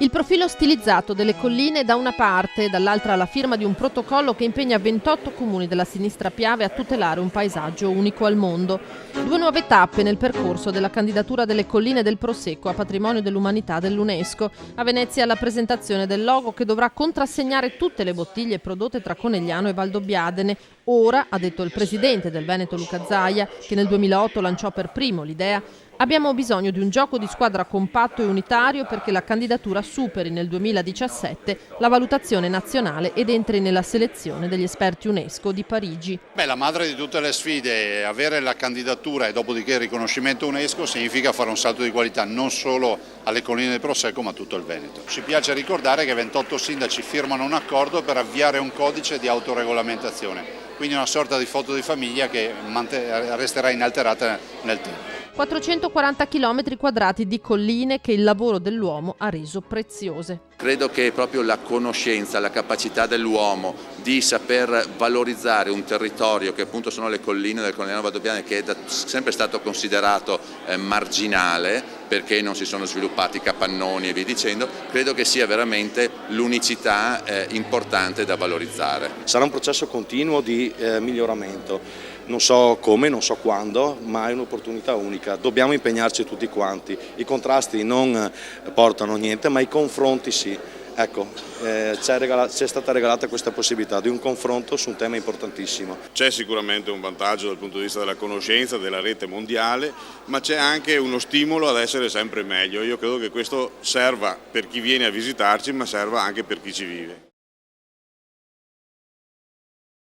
Il profilo stilizzato delle colline da una parte e dall'altra la firma di un protocollo che impegna 28 comuni della sinistra Piave a tutelare un paesaggio unico al mondo. 2 nuove tappe nel percorso della candidatura delle colline del Prosecco a patrimonio dell'umanità dell'UNESCO. A Venezia la presentazione del logo che dovrà contrassegnare tutte le bottiglie prodotte tra Conegliano e Valdobbiadene. Ora, ha detto il presidente del Veneto Luca Zaia, che nel 2008 lanciò per primo l'idea, abbiamo bisogno di un gioco di squadra compatto e unitario perché la candidatura superi nel 2017 la valutazione nazionale ed entri nella selezione degli esperti UNESCO di Parigi. La madre di tutte le sfide, avere la candidatura e dopodiché il riconoscimento UNESCO significa fare un salto di qualità non solo alle colline del Prosecco ma a tutto il Veneto. Ci piace ricordare che 28 sindaci firmano un accordo per avviare un codice di autoregolamentazione, quindi una sorta di foto di famiglia che resterà inalterata nel tempo. 440 km quadrati di colline che il lavoro dell'uomo ha reso preziose. Credo che proprio la conoscenza, la capacità dell'uomo di saper valorizzare un territorio che appunto sono le colline del Conegliano Valdobbiadene, che è sempre stato considerato marginale perché non si sono sviluppati capannoni e via dicendo, credo che sia veramente l'unicità importante da valorizzare. Sarà un processo continuo di miglioramento. Non so come, non so quando, ma è un'opportunità unica. Dobbiamo impegnarci tutti quanti. I contrasti non portano a niente, ma i confronti sì. Ecco, c'è stata regalata questa possibilità di un confronto su un tema importantissimo. C'è sicuramente un vantaggio dal punto di vista della conoscenza, della rete mondiale, ma c'è anche uno stimolo ad essere sempre meglio. Io credo che questo serva per chi viene a visitarci, ma serva anche per chi ci vive.